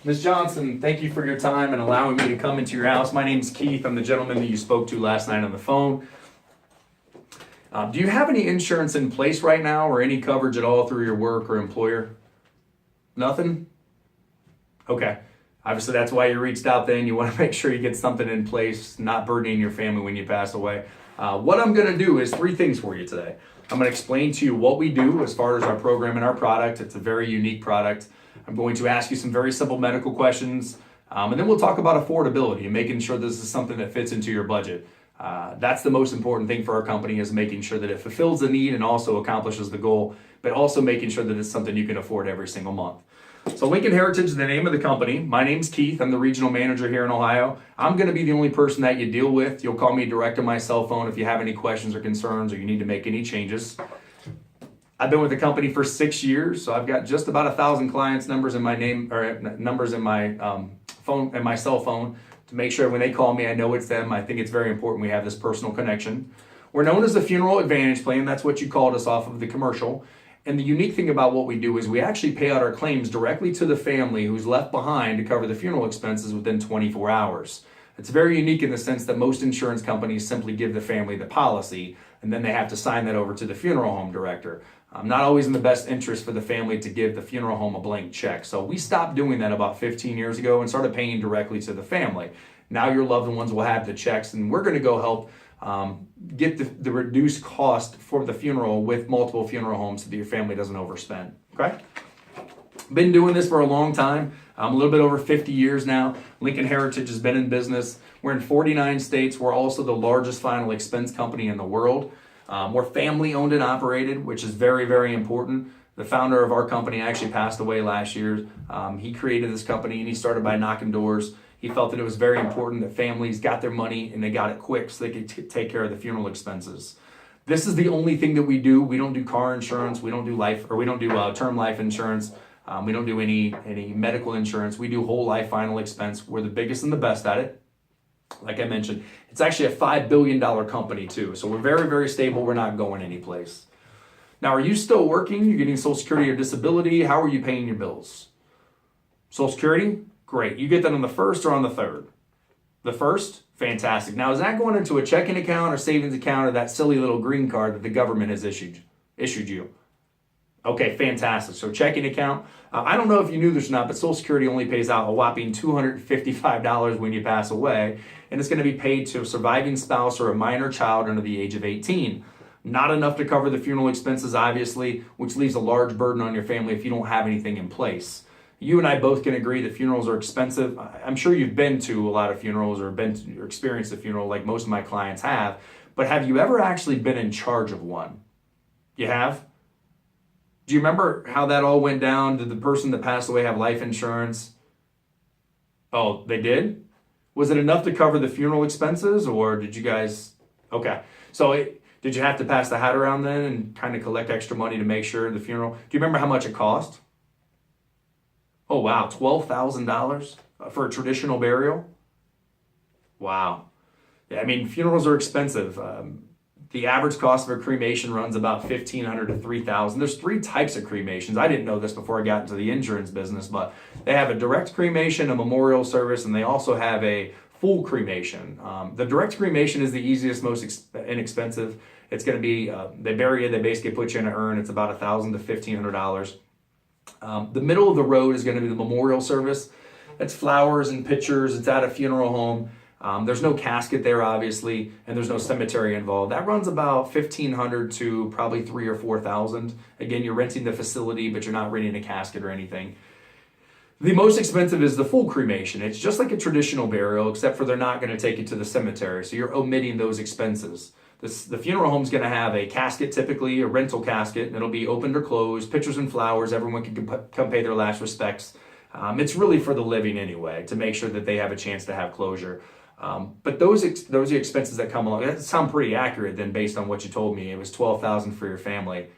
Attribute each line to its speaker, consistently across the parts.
Speaker 1: Ms. Johnson, thank you for your time and allowing me to come into your house. My name's Keith. I'm the gentleman that you spoke to last night on the phone. Do you have any insurance in place right now or any coverage at all through your work or employer? Nothing? Okay. Obviously, that's why you reached out then. You want to make sure you get something in place, not burdening your family when you pass away. What I'm going to do is 3 things for you today. I'm going to explain to you what we do as far as our program and our product. It's a very unique product. I'm going to ask you some very simple medical questions, and then we'll talk about affordability and making sure this is something that fits into your budget. That's the most important thing for our company, is making sure that it fulfills the need and also accomplishes the goal, but also making sure that it's something you can afford every single month. So Lincoln Heritage is the name of the company. My name's Keith. I'm the regional manager here in Ohio. I'm going to be the only person that you deal with. You'll call me direct on my cell phone if you have any questions or concerns or you need to make any changes. I've been with the company for 6 years, so I've got just about 1,000 clients' numbers in my name, or numbers in my phone and my cell phone, to make sure when they call me, I know it's them. I think it's very important we have this personal connection. We're known as the Funeral Advantage Plan. That's what you called us off of the commercial. And the unique thing about what we do is we actually pay out our claims directly to the family who's left behind to cover the funeral expenses within 24 hours. It's very unique in the sense that most insurance companies simply give the family the policy, and then they have to sign that over to the funeral home director. Not always in the best interest for the family to give the funeral home a blank check. So we stopped doing that about 15 years ago and started paying directly to the family. Now your loved ones will have the checks, and we're going to go help get the reduced cost for the funeral with multiple funeral homes so that your family doesn't overspend. Okay? Been doing this for a long time. A little bit over 50 years now. Lincoln Heritage has been in business. We're in 49 states. We're also the largest final expense company in the world. We're family owned and operated, which is very, very important. The founder of our company actually passed away last year. He created this company and he started by knocking doors. He felt that it was very important that families got their money and they got it quick so they could take care of the funeral expenses. This is the only thing that we do. We don't do car insurance. We don't do term life insurance. We don't do any medical insurance. We do whole life final expense. We're the biggest and the best at it. Like I mentioned, it's actually a $5 billion company too. So we're very, very stable. We're not going anyplace. Now, are you still working? You're getting Social Security or disability? How are you paying your bills? Social Security? Great. You get that on the 1st or on the 3rd? The 1st? Fantastic. Now, is that going into a checking account or savings account or that silly little green card that the government has issued you? Okay, fantastic. So checking account. I don't know if you knew this or not, but Social Security only pays out a whopping $255 when you pass away, and it's going to be paid to a surviving spouse or a minor child under the age of 18. Not enough to cover the funeral expenses, obviously, which leaves a large burden on your family if you don't have anything in place. You and I both can agree that funerals are expensive. I'm sure you've been to a lot of funerals or experienced a funeral like most of my clients have, but have you ever actually been in charge of one? You have? Do you remember how that all went down? Did the person that passed away have life insurance? Oh, they did? Was it enough to cover the funeral expenses, or did you guys... Okay, so did you have to pass the hat around then and kind of collect extra money to make sure the funeral... Do you remember how much it cost? Oh, wow, $12,000 for a traditional burial? Wow. Yeah, I mean, funerals are expensive. The average cost of a cremation runs about $1,500 to $3,000. There's 3 types of cremations. I didn't know this before I got into the insurance business, but they have a direct cremation, a memorial service, and they also have a full cremation. The direct cremation is the easiest, most inexpensive. It's going to be, they bury you, they basically put you in an urn. It's about $1,000 to $1,500. The middle of the road is going to be the memorial service. It's flowers and pictures. It's at a funeral home. There's no casket there, obviously, and there's no cemetery involved. That runs about $1,500 to probably $3,000 or $4,000. Again, you're renting the facility, but you're not renting a casket or anything. The most expensive is the full cremation. It's just like a traditional burial, except for they're not going to take you to the cemetery, so you're omitting those expenses. The funeral home's going to have a casket, typically a rental casket, and it'll be opened or closed, pictures and flowers. Everyone can come pay their last respects. It's really for the living anyway, to make sure that they have a chance to have closure. But those are the expenses that come along. That sound pretty accurate then, based on what you told me. It was $12,000 for your family.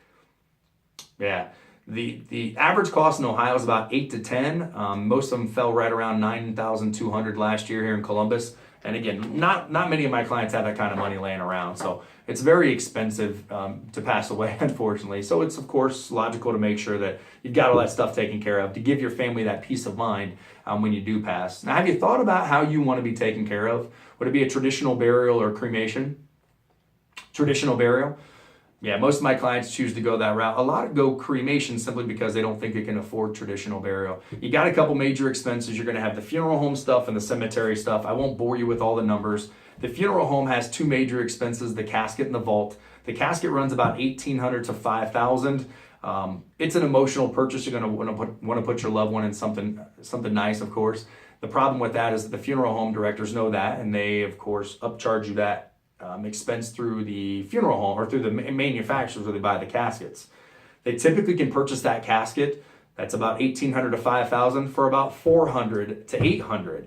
Speaker 1: Yeah. The average cost in Ohio is about 8 to 10. Most of them fell right around $9,200 last year here in Columbus. And again, not many of my clients have that kind of money laying around. So it's very expensive to pass away, unfortunately. So it's, of course, logical to make sure that you've got all that stuff taken care of to give your family that peace of mind when you do pass. Now, have you thought about how you want to be taken care of? Would it be a traditional burial or cremation? Traditional burial? Yeah, most of my clients choose to go that route. A lot go cremation simply because they don't think they can afford traditional burial. You got a couple major expenses. You're going to have the funeral home stuff and the cemetery stuff. I won't bore you with all the numbers. The funeral home has two major expenses, the casket and the vault. The casket runs about $1,800 to $5,000. It's an emotional purchase. You're going to want to put your loved one in something nice, of course. The problem with that is that the funeral home directors know that, and they, of course, upcharge you that expense through the funeral home or through the manufacturers where they buy the caskets. They typically can purchase that casket that's about $1,800 to $5,000 for about $400 to $800.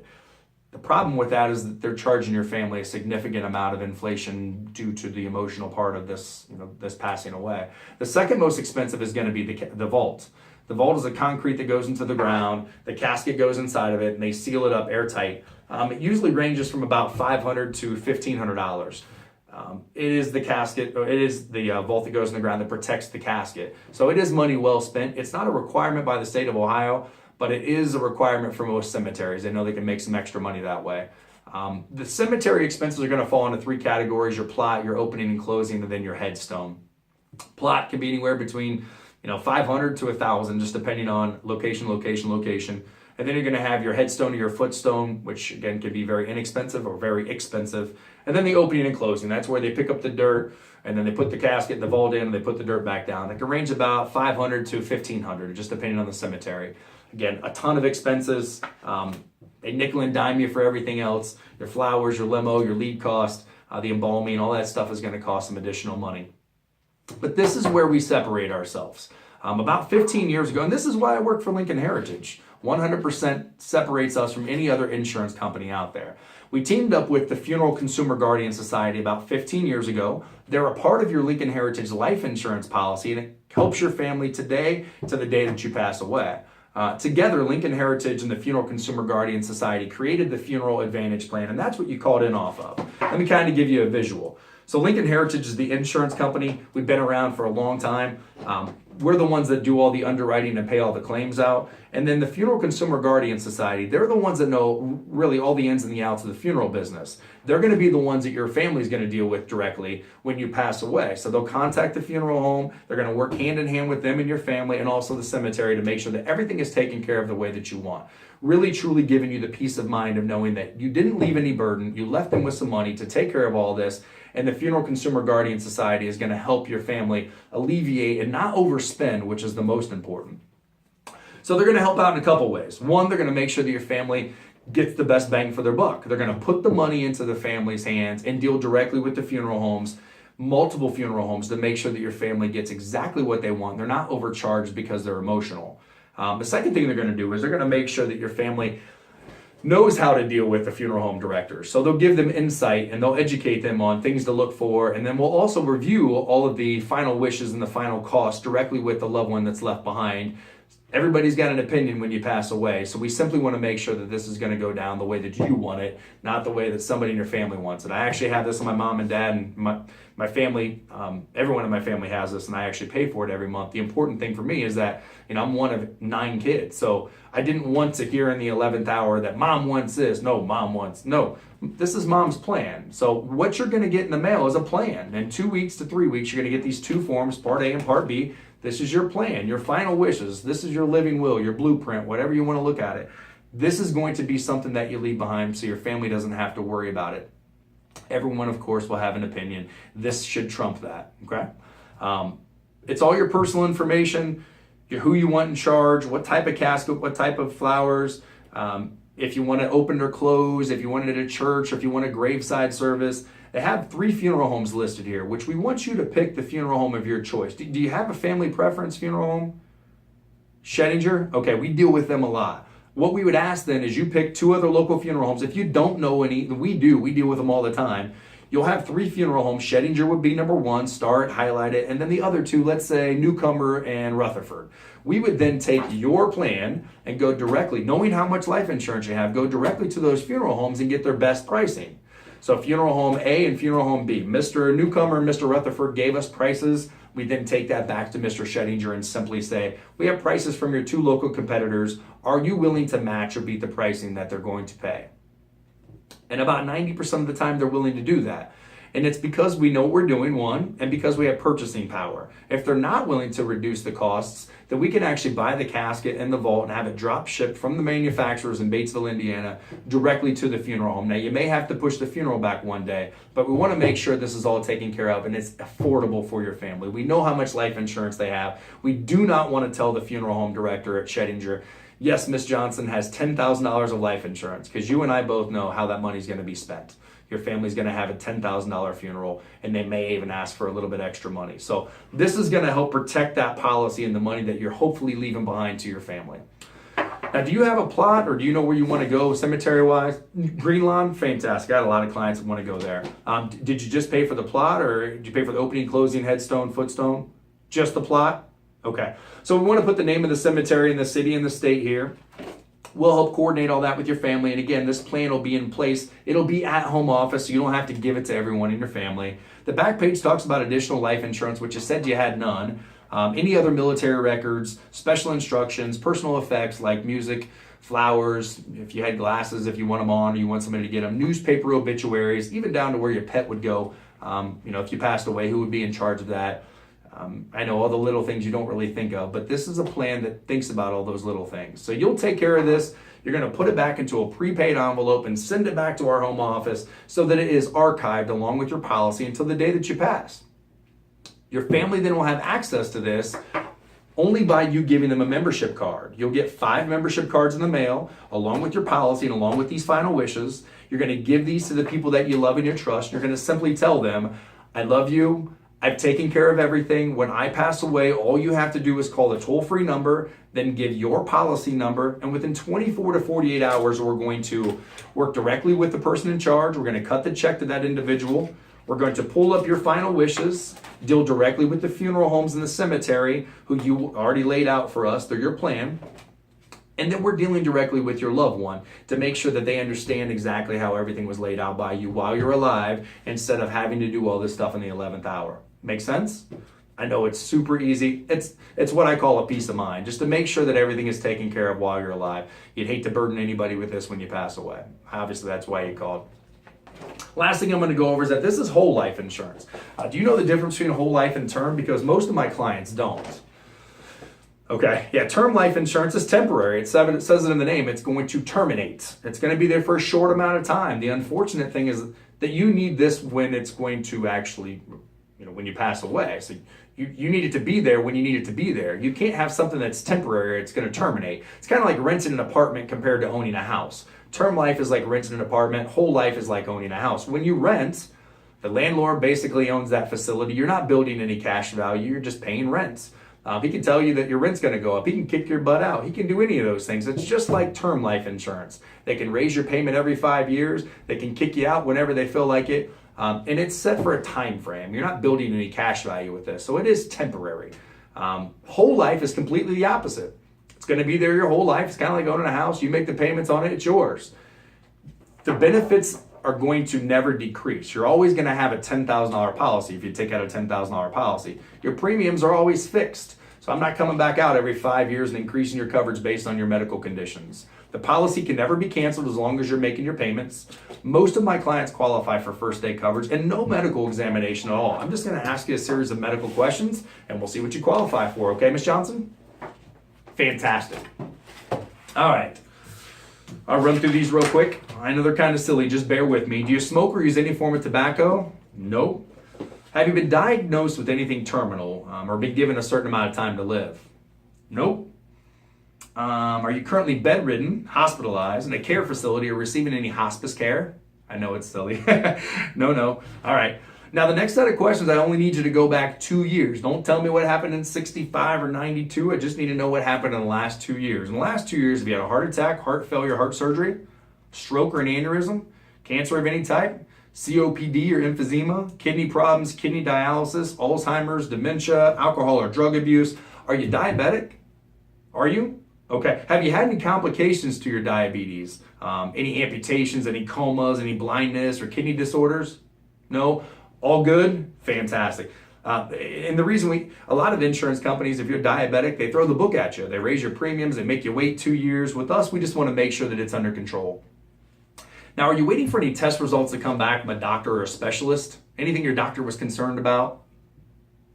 Speaker 1: The problem with that is that they're charging your family a significant amount of inflation due to the emotional part of this, this passing away. The second most expensive is going to be the vault. The vault is a concrete that goes into the ground. The casket goes inside of it, and they seal it up airtight. It usually ranges from about $500 to $1,500. It is the casket, or it is the vault that goes in the ground that protects the casket. So it is money well spent. It's not a requirement by the state of Ohio, but it is a requirement for most cemeteries. They know they can make some extra money that way. The cemetery expenses are going to fall into three categories: your plot, your opening and closing, and then your headstone. Plot can be anywhere between 500 to 1,000, just depending on location. And then you're going to have your headstone or your footstone, which again can be very inexpensive or very expensive. And then the opening and closing, that's where they pick up the dirt and then they put the casket and the vault in and they put the dirt back down. It can range about $500 to $1,500, just depending on the cemetery. Again, a ton of expenses. They nickel and dime you for everything else. Your flowers, your limo, your lead cost, the embalming, all that stuff is going to cost some additional money. But this is where we separate ourselves. About 15 years ago, and this is why I work for Lincoln Heritage, 100% separates us from any other insurance company out there. We teamed up with the Funeral Consumer Guardian Society about 15 years ago. They're a part of your Lincoln Heritage life insurance policy, and it helps your family today to the day that you pass away. Together, Lincoln Heritage and the Funeral Consumer Guardian Society created the Funeral Advantage Plan, and that's what you called in off of. Let me kind of give you a visual. So Lincoln Heritage is the insurance company. We've been around for a long time. We're the ones that do all the underwriting and pay all the claims out. And then the Funeral Consumer Guardian Society, they're the ones that know really all the ins and the outs of the funeral business. They're going to be the ones that your family's going to deal with directly when you pass away. So they'll contact the funeral home. They're going to work hand in hand with them and your family and also the cemetery to make sure that everything is taken care of the way that you want. Really, truly giving you the peace of mind of knowing that you didn't leave any burden. You left them with some money to take care of all this. And the Funeral Consumer Guardian Society is going to help your family alleviate and not overspend, which is the most important. So they're going to help out in a couple ways. One, they're going to make sure that your family gets the best bang for their buck. They're going to put the money into the family's hands and deal directly with the funeral homes, multiple funeral homes, to make sure that your family gets exactly what they want. They're not overcharged because they're emotional. The second thing they're going to do is they're going to make sure that your family knows how to deal with the funeral home directors. So they'll give them insight and they'll educate them on things to look for. And then we'll also review all of the final wishes and the final costs directly with the loved one that's left behind. Everybody's got an opinion when you pass away. So we simply want to make sure that this is going to go down the way that you want it, not the way that somebody in your family wants it. I actually have this on my mom and dad and my family. Everyone in my family has this, and I actually pay for it every month. The important thing for me is that, I'm one of 9 kids. So I didn't want to hear in the 11th hour that mom wants this. No, this is mom's plan. So what you're going to get in the mail is a plan. In 2 weeks to 3 weeks, you're going to get these 2 forms, Part A and Part B. This is your plan, your final wishes. This is your living will, your blueprint, whatever you want to look at it. This is going to be something that you leave behind so your family doesn't have to worry about it. Everyone, of course, will have an opinion. This should trump that, okay? It's all your personal information, who you want in charge, what type of casket, what type of flowers, if you want to open or close, if you want it at a church, if you want a graveside service. They have 3 funeral homes listed here, which we want you to pick the funeral home of your choice. Do you have a family preference funeral home? Schettinger? Okay, we deal with them a lot. What we would ask then is you pick 2 other local funeral homes. If you don't know any, we deal with them all the time. you'll have 3 funeral homes. Shedinger would be number 1, star it, highlight it, and then the other 2, let's say Newcomer and Rutherford. We would then take your plan and go directly, knowing how much life insurance you have, go directly to those funeral homes and get their best pricing. So funeral home A and funeral home B. Mr. Newcomer and Mr. Rutherford gave us prices. We then take that back to Mr. Shedinger and simply say, we have prices from your 2 local competitors. Are you willing to match or beat the pricing that they're going to pay? And about 90% of the time, they're willing to do that. And it's because we know what we're doing, one, and because we have purchasing power. If they're not willing to reduce the costs, then we can actually buy the casket and the vault and have it drop shipped from the manufacturers in Batesville, Indiana, directly to the funeral home. Now, you may have to push the funeral back one day, but we want to make sure this is all taken care of and it's affordable for your family. We know how much life insurance they have. We do not want to tell the funeral home director at Shedinger, yes, Miss Johnson has $10,000 of life insurance, because you and I both know how that money's going to be spent. Your family's going to have a $10,000 funeral, and they may even ask for a little bit extra money. So this is going to help protect that policy and the money that you're hopefully leaving behind to your family. Now, do you have a plot, or do you know where you want to go cemetery-wise? Green Lawn? Fantastic. I got a lot of clients that want to go there. Did you just pay for the plot, or did you pay for the opening, closing, headstone, footstone? Just the plot? Okay. So we want to put the name of the cemetery in the city and the state here. We'll help coordinate all that with your family. And again, this plan will be in place. It'll be at home office, so you don't have to give it to everyone in your family. The back page talks about additional life insurance, which you said you had none. Any other military records, special instructions, personal effects like music, flowers, if you had glasses, if you want them on, or you want somebody to get them, newspaper obituaries, even down to where your pet would go. If you passed away, who would be in charge of that? I know all the little things you don't really think of, but this is a plan that thinks about all those little things. So you'll take care of this. You're going to put it back into a prepaid envelope and send it back to our home office so that it is archived along with your policy until the day that you pass. Your family then will have access to this only by you giving them a membership card. You'll get 5 membership cards in the mail along with your policy and along with these final wishes. You're going to give these to the people that you love and you trust. You're going to simply tell them, I love you. I've taken care of everything. When I pass away, all you have to do is call the toll-free number, then give your policy number, and within 24 to 48 hours, we're going to work directly with the person in charge. We're going to cut the check to that individual. We're going to pull up your final wishes, deal directly with the funeral homes and the cemetery, who you already laid out for us. They're your plan. And then we're dealing directly with your loved one to make sure that they understand exactly how everything was laid out by you while you're alive, instead of having to do all this stuff in the 11th hour. Make sense? I know it's super easy. It's what I call a peace of mind, just to make sure that everything is taken care of while you're alive. You'd hate to burden anybody with this when you pass away. Obviously, that's why you called. Last thing I'm going to go over is that this is whole life insurance. Do you know the difference between whole life and term? Because most of my clients don't. Okay, yeah, term life insurance is temporary. It says it in the name. It's going to terminate. It's going to be there for a short amount of time. The unfortunate thing is that you need this when it's going to actually, when you pass away. So you need it to be there when you need it to be there. You can't have something that's temporary. It's going to terminate. It's kind of like renting an apartment compared to owning a house. Term life is like renting an apartment. Whole life is like owning a house. When you rent, the landlord basically owns that facility. You're not building any cash value. You're just paying rent. He can tell you that your rent's going to go up. He can kick your butt out. He can do any of those things. It's just like term life insurance. They can raise your payment every 5 years. They can kick you out whenever they feel like it. And it's set for a time frame. You're not building any cash value with this. So it is temporary. Whole life is completely the opposite. It's going to be there your whole life. It's kind of like owning a house. You make the payments on it. It's yours. The benefits are going to never decrease. You're always going to have a $10,000 policy if you take out a $10,000 policy. Your premiums are always fixed. So I'm not coming back out every 5 years and increasing your coverage based on your medical conditions. The policy can never be canceled as long as you're making your payments. Most of my clients qualify for first day coverage and no medical examination at all. I'm just going to ask you a series of medical questions and we'll see what you qualify for. Okay, Ms. Johnson? Fantastic. All right. I'll run through these real quick. I know they're kind of silly. Just bear with me. Do you smoke or use any form of tobacco? Nope. Have you been diagnosed with anything terminal or been given a certain amount of time to live? Nope. Are you currently bedridden, hospitalized, in a care facility, or receiving any hospice care? I know it's silly. No. All right. Now, the next set of questions, I only need you to go back 2 years. Don't tell me what happened in 65 or 92. I just need to know what happened in the last 2 years. In the last 2 years, have you had a heart attack, heart failure, heart surgery, stroke or an aneurysm, cancer of any type, COPD or emphysema, kidney problems, kidney dialysis, Alzheimer's, dementia, alcohol or drug abuse. Are you diabetic? Are you? Okay. Have you had any complications to your diabetes? Any amputations, any comas, any blindness or kidney disorders? No? All good? Fantastic. And the reason a lot of insurance companies, if you're diabetic, they throw the book at you. They raise your premiums, they make you wait 2 years. With us, we just want to make sure that it's under control. Now, are you waiting for any test results to come back from a doctor or a specialist? Anything your doctor was concerned about?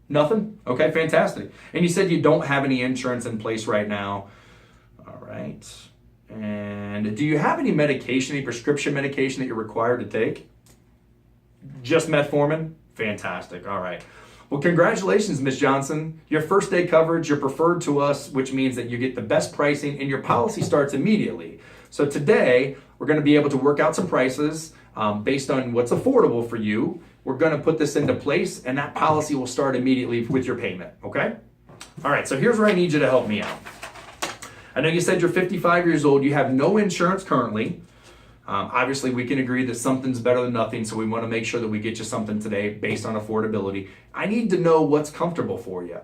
Speaker 1: Nothing? Okay, fantastic. And you said you don't have any insurance in place right now. All right. And do you have any medication, any prescription medication that you're required to take? Just metformin? Fantastic. All right. Well, congratulations, Ms. Johnson. Your first day coverage, you're preferred to us, which means that you get the best pricing and your policy starts immediately. So today, we're going to be able to work out some prices based on what's affordable for you. We're going to put this into place and that policy will start immediately with your payment, okay? All right, so here's where I need you to help me out. I know you said you're 55 years old, you have no insurance currently. Obviously, we can agree that something's better than nothing, so we want to make sure that we get you something today based on affordability. I need to know what's comfortable for you.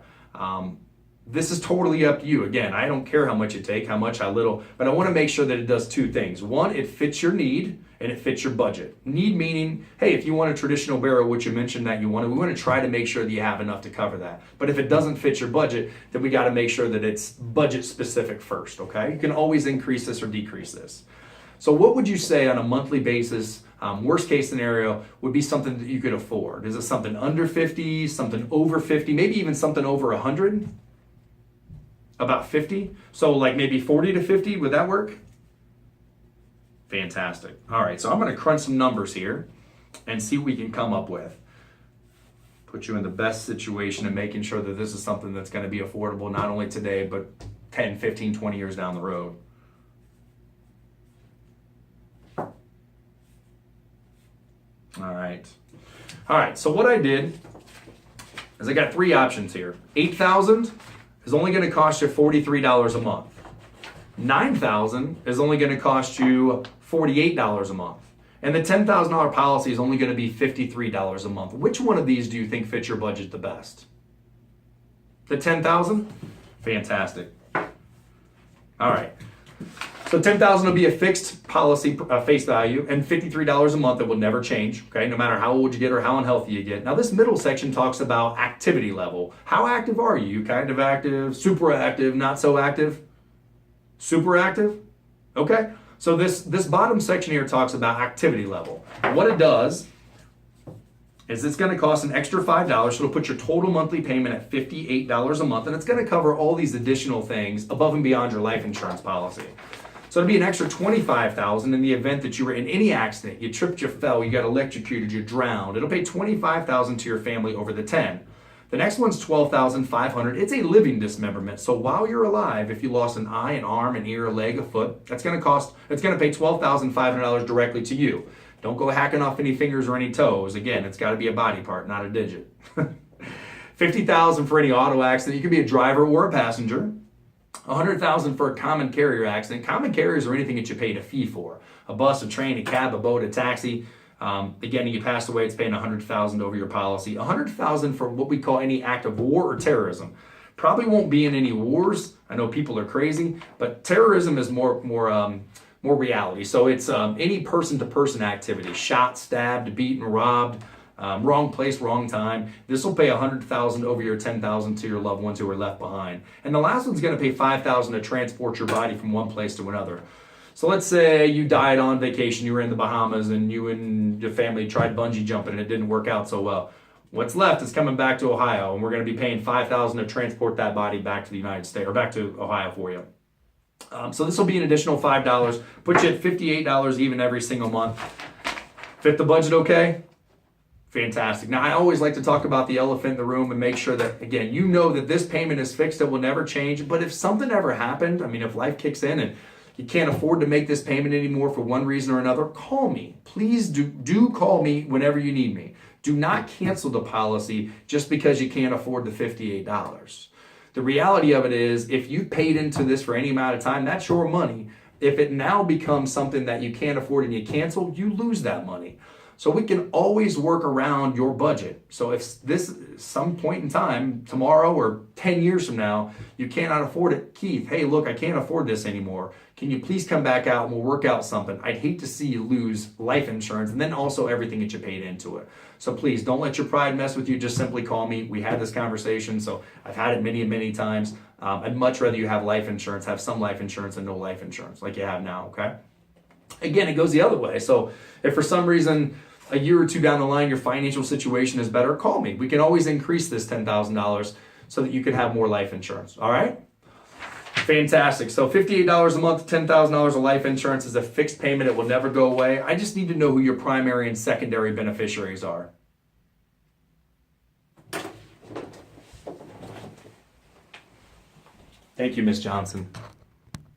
Speaker 1: This is totally up to you. Again, I don't care how much you take, how much, how little, but I want to make sure that it does two things. One, it fits your need and it fits your budget. Need meaning, hey, if you want a traditional burial, which you mentioned that you want, we want to try to make sure that you have enough to cover that. But if it doesn't fit your budget, then we got to make sure that it's budget specific first, okay? You can always increase this or decrease this. So what would you say on a monthly basis, worst case scenario, would be something that you could afford? Is it something under 50, something over 50, maybe even something over 100? About 50? So like maybe 40 to 50, would that work? Fantastic. All right, so I'm gonna crunch some numbers here and see what we can come up with. Put you in the best situation and making sure that this is something that's gonna be affordable, not only today, but 10, 15, 20 years down the road. All right, so what I did is I got three options here. 8,000 is only going to cost you $43 a month. 9,000 is only going to cost you $48 a month. And the $10,000 policy is only going to be $53 a month. Which one of these do you think fits your budget the best? The 10,000? Fantastic. All right. So 10,000 will be a fixed policy face value and $53 a month that will never change, okay, no matter how old you get or how unhealthy you get. Now this middle section talks about activity level. How active are you? Kind of active, super active, not so active? Super active? Okay. So this bottom section here talks about activity level. What it does is it's going to cost an extra $5, so it'll put your total monthly payment at $58 a month, and it's going to cover all these additional things above and beyond your life insurance policy. So it'll be an extra $25,000 in the event that you were in any accident, you tripped, you fell, you got electrocuted, you drowned. It'll pay $25,000 to your family over the 10. The next one's $12,500. It's a living dismemberment. So while you're alive, if you lost an eye, an arm, an ear, a leg, a foot, it's going to pay $12,500 directly to you. Don't go hacking off any fingers or any toes. Again, it's got to be a body part, not a digit. $50,000 for any auto accident. You could be a driver or a passenger. $100,000 for a common carrier accident. Common carriers are anything that you paid a fee for. A bus, a train, a cab, a boat, a taxi. Again, you pass away, it's paying $100,000 over your policy. $100,000 for what we call any act of war or terrorism. Probably won't be in any wars. I know people are crazy, but terrorism is more reality. So it's any person-to-person activity. Shot, stabbed, beaten, robbed. Wrong place, wrong time. This will pay $100,000 over your $10,000 to your loved ones who are left behind. And the last one's going to pay $5,000 to transport your body from one place to another. So let's say you died on vacation, you were in the Bahamas, and you and your family tried bungee jumping and it didn't work out so well. What's left is coming back to Ohio, and we're going to be paying $5,000 to transport that body back to the United States, or back to Ohio for you. So this will be an additional $5, put you at $58 even every single month. Fit the budget okay? Fantastic. Now, I always like to talk about the elephant in the room and make sure that, again, you know that this payment is fixed. It will never change. But if something ever happened, I mean, if life kicks in and you can't afford to make this payment anymore for one reason or another, call me. Please do call me whenever you need me. Do not cancel the policy just because you can't afford the $58. The reality of it is, if you paid into this for any amount of time, that's your money. If it now becomes something that you can't afford and you cancel, you lose that money. So we can always work around your budget. So if this some point in time, tomorrow or 10 years from now, you cannot afford it, Keith, hey, look, I can't afford this anymore. Can you please come back out and we'll work out something? I'd hate to see you lose life insurance and then also everything that you paid into it. So please don't let your pride mess with you. Just simply call me. We had this conversation. So I've had it many and many times. I'd much rather you have life insurance, have some life insurance and no life insurance like you have now, okay? Again, it goes the other way. So if for some reason a year or two down the line your financial situation is better, call me. We can always increase this $10,000 so that you can have more life insurance, all right? Fantastic. So $58 a month, $10,000 of life insurance is a fixed payment. It will never go away. I just need to know who your primary and secondary beneficiaries are. Thank you, Ms. Johnson.